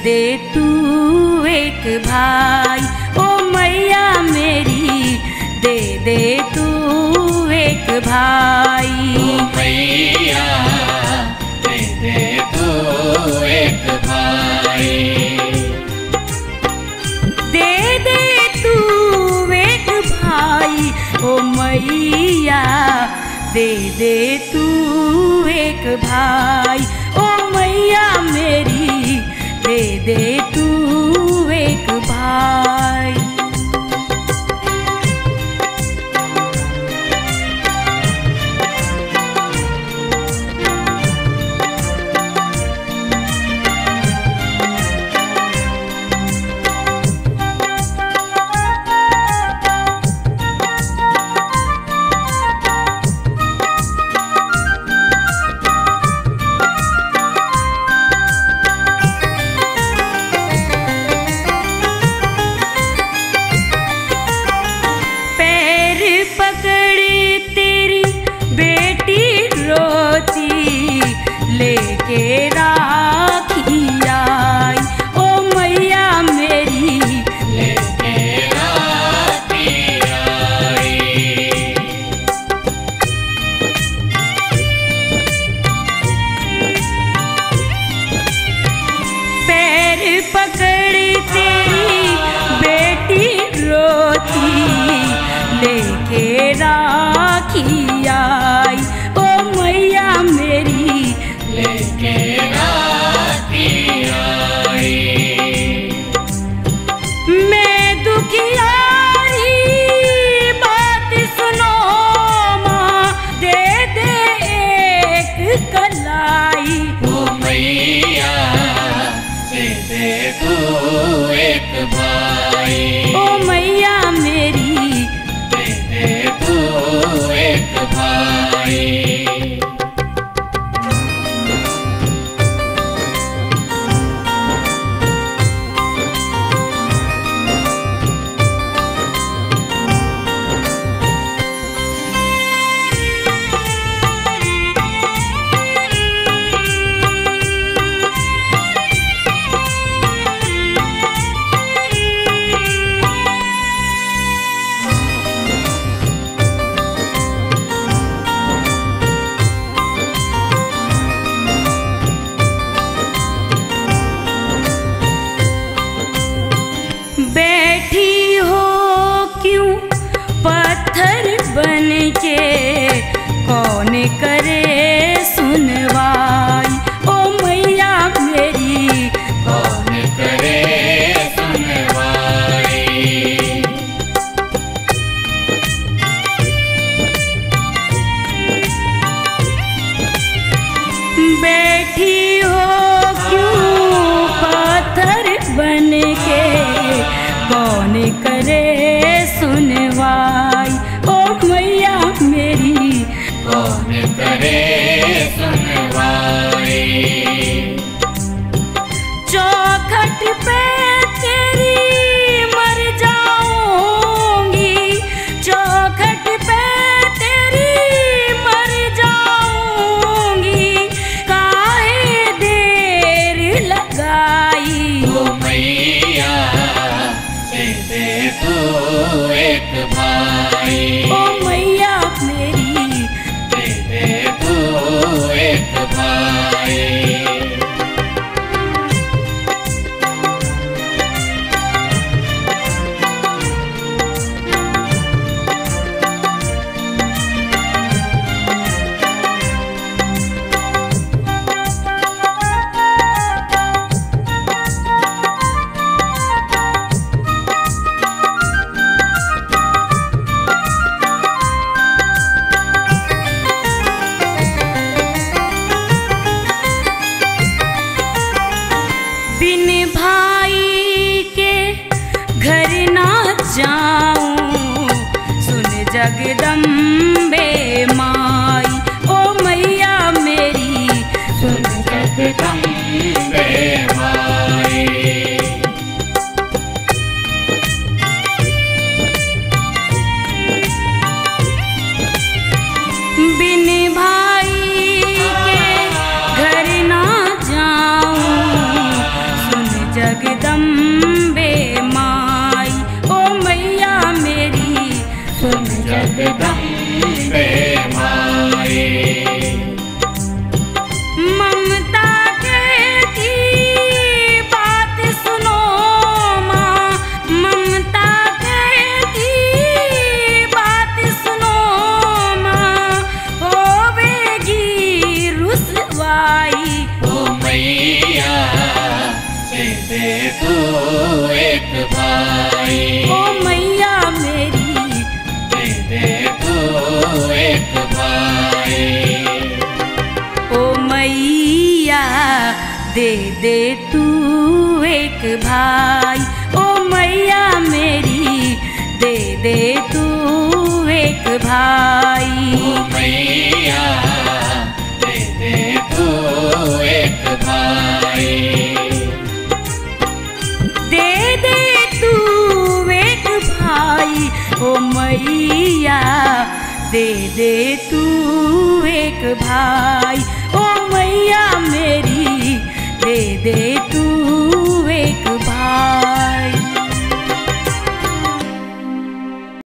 दे तू एक भाई। ओ मैया मेरी दे दे तू एक भाई। ओ मैया दे दे तू एक भाई। दे दे तू एक भाई। ओ मैया दे दे तू एक भाई। ओ मैया मेरी दे दे तू एक भाई। लेके राखी आई। ओ मैया मेरी लेके राखी आई। पैर पकड़ी तेरी बेटी रोती लेके राखी आई। ओ मैया मेरी लेके राखी आई। मैं दुखियारी बात सुनो माँ दे दे एक कलाई। ओ मैया दे दे तू एक भाई। ओ मैया मेरी दे दे तू एक भाई। बैठी हो क्यों पत्थर बन के कौन करे सुनवाई। ओ मैया मेरी कौन करे सुनवाई। बैठी हो क्यों पत्थर बन के कौन करे सुनवाई। ओ मैया मेरी कौन करे सुनवाई। चौखट पे तेरी मर जाऊंगी। चौखट पे तेरी मर जाऊंगी। काहे देर लगाई। ओ मैया दे दे तू एक भाई। ओ मैया मेरी दे दे तू एक भाई। बिन भाई के घर ना जाऊं सुन जगदम्बे माई। ओ मैया मेरी सुन जगदम्बे माई। बिन भाई के घर ना जाऊं सुन जगदम्बे माई। ओ मैया मेरी सुन जगदम्बे माई। ममता कहती बात सुनो माँ, ममता कहती बात सुनो माँ, होवेगी रुसवाई। ओ मैया दे तू एक भाई। ओ मैया मेरी दे तू एक भाई। ओ मैया दे दे तू एक भाई। ओ मैया मेरी दे दे तू एक भाई। ओ मैया दे तू एक भाई। दे दे तू एक भाई। ओ मैया दे दे तू एक भाई। ओ मैया मेरी दे दे तू एक भाई।